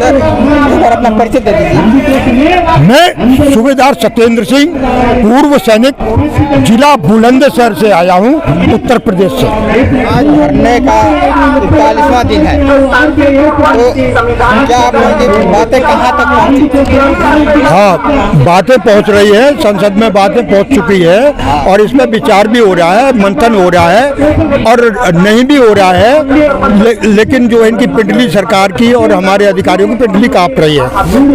Sir एक बार अपना परिचय दे दीजिए। मैं सूबेदार सत्येंद्र सिंह, पूर्व सैनिक, जिला बुलंदशहर से आया हूँ, उत्तर प्रदेश से। आज धरने का 41वां दिन है, तो क्या आप लोगों की बातें कहाँ तक पहुँची? हाँ, बातें पहुँच रही है, संसद में बातें पहुँच चुकी है और इसमें विचार भी हो रहा है, मंथन हो रहा है और नहीं भी हो रहा है, लेकिन जो इनकी पिंडली सरकार की और हमारे अधिकारियों की पिंडली काँप रही है।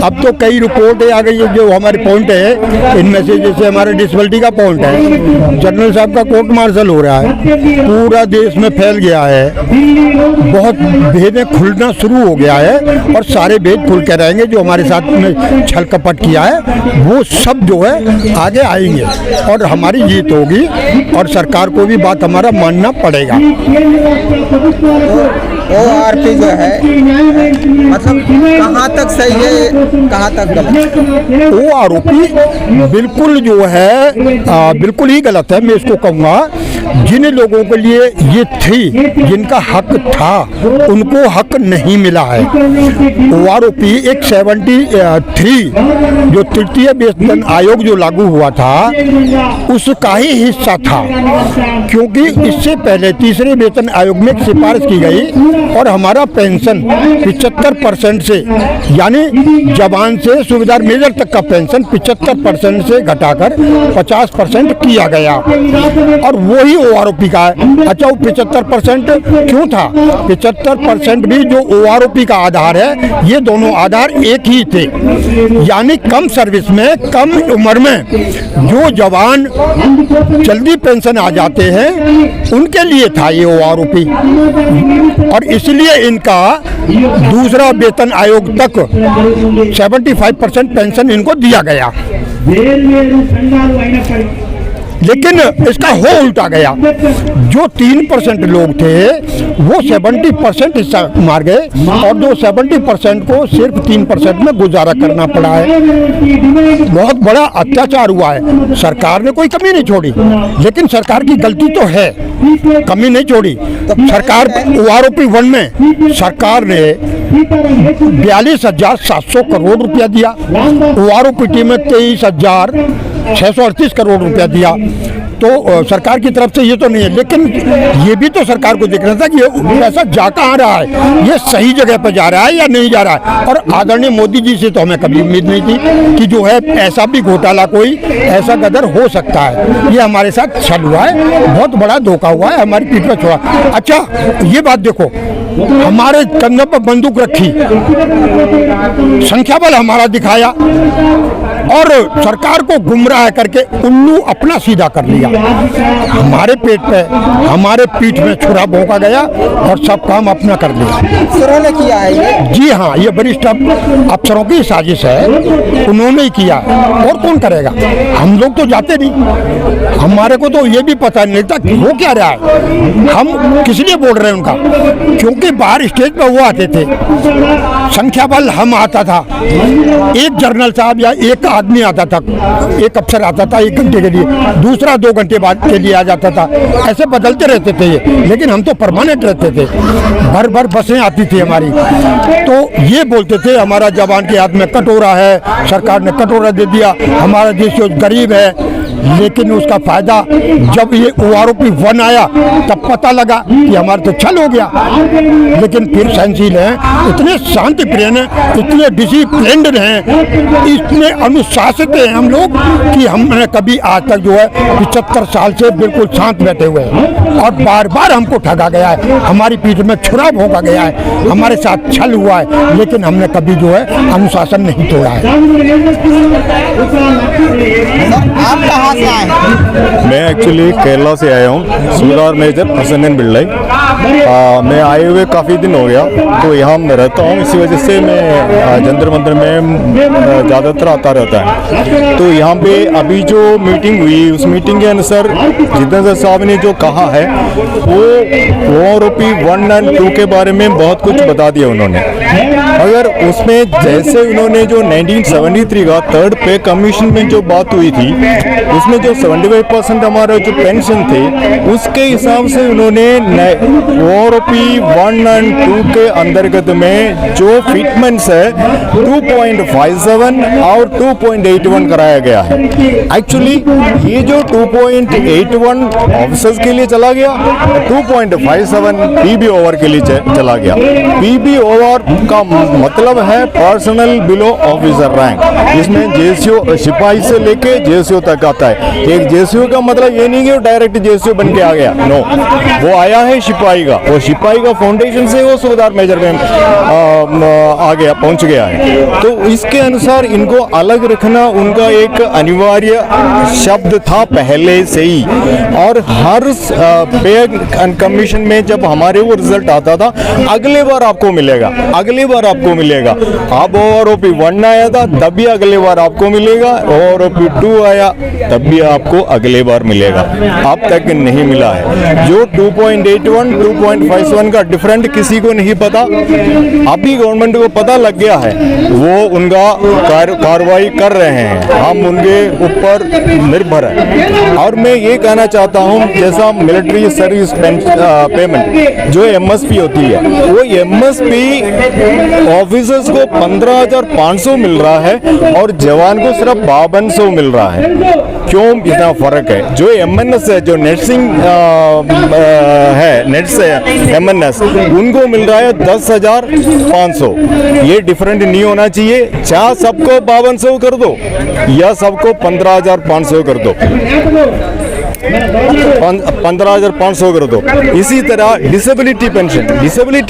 अब तो कई रिपोर्टें आ गई है, जो हमारे पॉइंट है इनमें से, जैसे हमारे डिसेबिलिटी का पॉइंट है, जनरल साहब का कोर्ट मार्शल हो रहा है, पूरा देश में फैल गया है, बहुत भेदें खुलना शुरू हो गया है और सारे भेद खुल के रहेंगे। जो हमारे साथ में छल कपट किया है वो सब जो है आगे आएंगे और हमारी जीत होगी और सरकार को भी बात हमारा मानना पड़ेगा। ORP जो है मतलब कहाँ तक सही है, कहाँ तक गलत? ORP बिल्कुल जो है बिल्कुल ही गलत है। मैं इसको कहूँगा जिन लोगों के लिए ये थी, जिनका हक था, उनको हक नहीं मिला है। ORP एक 73 जो तृतीय वेतन आयोग जो लागू हुआ था उसका ही हिस्सा था, क्योंकि इससे पहले तीसरे वेतन आयोग में एक सिफारिश की गई और हमारा पेंशन 75% से, यानी जवान से सूबेदार मेजर तक का पेंशन 75% से घटाकर 50% किया गया और वही ORP का है। अच्छा, वो 75% क्यों था? 75% भी जो ORP का आधार है, ये दोनों आधार एक ही थे, यानी कम सर्विस में, कम उम्र में जो जवान जल्दी पेंशन आ जाते हैं उनके लिए था ये ORP और इसलिए इनका दूसरा वेतन आयोग तक 75% पेंशन इनको दिया गया। लेकिन इसका हो उल्टा गया, जो 3% लोग थे वो 70% हिस्सा मार गए और जो 70% को सिर्फ 3% में गुजारा करना पड़ा है। बहुत बड़ा अत्याचार हुआ है। सरकार ने कोई कमी नहीं छोड़ी, लेकिन सरकार की गलती तो है, कमी नहीं छोड़ी। सरकार ORP 1 में सरकार ने 42,700 करोड़ रुपया दिया, ORP 2 में 23,638 करोड़ रुपया दिया। तो सरकार की तरफ से ये तो नहीं है, लेकिन ये भी तो सरकार को देखना था कि ये पैसा जा कहाँ रहा है, ये सही जगह पर जा रहा है या नहीं जा रहा है। और आदरणीय मोदी जी से तो हमें कभी उम्मीद नहीं थी कि जो है ऐसा भी घोटाला, कोई ऐसा गदर हो सकता है। ये हमारे साथ छल हुआ है, बहुत बड़ा धोखा हुआ है, हमारी पीठ पर छोड़ा। अच्छा, ये बात देखो, हमारे कंधों पर बंदूक रखी, संख्या बल हमारा दिखाया और सरकार को गुमराह करके उल्लू अपना सीधा कर लिया। हमारे पेट पे, हमारे पीठ में छुरा भोंका गया और सब काम अपना कर लिया। अफसरों ने किया है ये? जी हाँ, ये वरिष्ठ अफसरों की साजिश है, उन्होंने ही किया और कौन करेगा। हम लोग तो जाते नहीं, हमारे को तो ये भी पता नहीं था कि हो क्या रहा है। हम किस लिए बोल रहे हैं उनका, क्योंकि बाहर स्टेज पर वो आते थे, संख्या बल हम आता था, एक जनरल साहब या एक आदमी आता था, एक अफसर आता था 1 घंटे के लिए, दूसरा 2 घंटे बाद के लिए आ जाता था, ऐसे बदलते रहते थे ये। लेकिन हम तो परमानेंट रहते थे, भर भर बसें आती थी हमारी। तो ये बोलते थे हमारा जवान के हाथ में कटोरा है, सरकार ने कटोरा दे दिया, हमारा देश जो गरीब है। लेकिन उसका फायदा जब ये ORP 1 आया तब पता लगा कि हमारा तो छल हो गया। लेकिन फिर सहनशील हैं, इतने शांति प्रिय हैं, इतने डिसिप्लिन्ड हैं, इतने अनुशासित हैं हम लोग कि हमने कभी आज तक जो है 75 साल से बिल्कुल शांत बैठे हुए हैं और बार बार हमको ठगा गया है, हमारी पीठ में छुरा भोंका गया है, हमारे साथ छल हुआ है, लेकिन हमने कभी जो है अनुशासन नहीं तोड़ा है। आप कहाँ से आए? मैं एक्चुअली केरला से आया हूँ, सूबेदार मेजर प्रसन्न बिल्लाई। मैं आए हुए काफ़ी दिन हो गया, तो यहाँ मैं रहता हूँ, इसी वजह से मैं जंतर मंतर में ज़्यादातर आता रहता है। तो यहाँ पे अभी जो मीटिंग हुई, उस मीटिंग के अनुसार जितेंद्र साहब ने जो कहा है वो ORP 1 और 2 के बारे में बहुत कुछ बता दिया उन्होंने। मगर उसमें जैसे उन्होंने जो 1973 का थर्ड पे कमीशन में जो बात हुई थी, उसमें जो 75% हमारा जो पेंशन थे, उसके हिसाब से उन्होंने ORP 1 और 2 के अंतर्गत में जो फिटमेंट्स है 2.57 और 2.81 कराया गया है। एक्चुअली ये जो 2.81 ऑफिसर्स के लिए चला गया, 2.57 PB ओवर के लिए चला गया। PB ओवर का मतलब है पर्सनल बिलो ऑफिसर रैंक, जिसमें JCO सिपाही से लेके JCO तक आता है। एक JCO का मतलब ये नहीं कि वो डायरेक्ट JCO बन के आ गया, नो, वो आया है सिपाही का, वो सिपाही का फाउंडेशन से वो सूबेदार मेजर में आ गया, पहुंच गया है। तो इसके अनुसार इनको अलग रखना उनका एक अनिवार्य शब्द था पहले से ही। और हर पे एंड कमीशन में जब हमारे वो रिजल्ट आता था, अगले बार आपको मिलेगा, अगले बार आपको मिलेगा। अब ORP 1 आया था, तब भी अगले बार आपको मिलेगा। ORP 2 आया, तब भी आपको अगले बार मिलेगा। अब तक नहीं मिला है। जो 2.81 2.51 का डिफरेंट किसी को नहीं पता, अभी गवर्नमेंट को पता लग गया है, वो उनका कार्रवाई कर रहे हैं, हम उनके ऊपर निर्भर है। और मैं ये कहना चाहता हूँ, जैसा मिलिट्री सर्विस पेमेंट जो MSP होती है, वो MSP ऑफिसर्स को 15,500 मिल रहा है और जवान को सिर्फ 5200 मिल रहा है। क्यों इतना फर्क है? जो MNS है, जो नर्सिंग है, नेट्स है MNS, उनको मिल रहा है 10,500। ये डिफरेंट नहीं होना चाहिए। चाहे सबको 5200 कर दो या सबको 15,500 कर दो, 15,500 कर दो। इसी तरह डिसेबिलिटी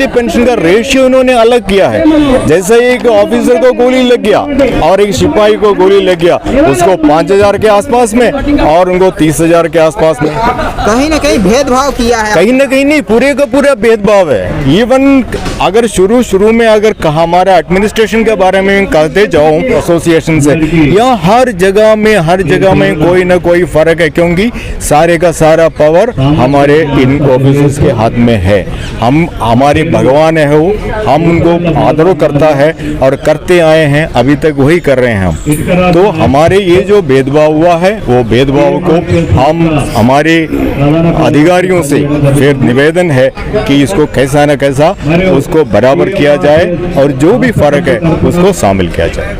पेंशन का रेशियो उन्होंने अलग किया है। जैसे एक ऑफिसर को गोली लग गया और एक सिपाही को गोली लग गया, उसको 5,000 के आसपास में और उनको 30,000 के आसपास में। कहीं ना कहीं भेदभाव किया है, कहीं ना कहीं नहीं, पूरे का पूरा भेदभाव है। इवन अगर शुरू में अगर हमारा एडमिनिस्ट्रेशन के बारे में कहते जाऊं एसोसिएशन से, या हर जगह में कोई ना कोई फर्क है, क्योंकि सारे का सारा पावर हमारे इन ऑफिसर्स के हाथ में है। हम हमारे भगवान है वो, हम उनको आदर करता है और करते आए हैं, अभी तक वही कर रहे हैं हम। तो हमारे ये जो भेदभाव हुआ है, वो भेदभाव को हम हमारे अधिकारियों से फिर निवेदन है कि इसको कैसा न कैसा उसको बराबर किया जाए और जो भी फर्क है उसको शामिल किया जाए।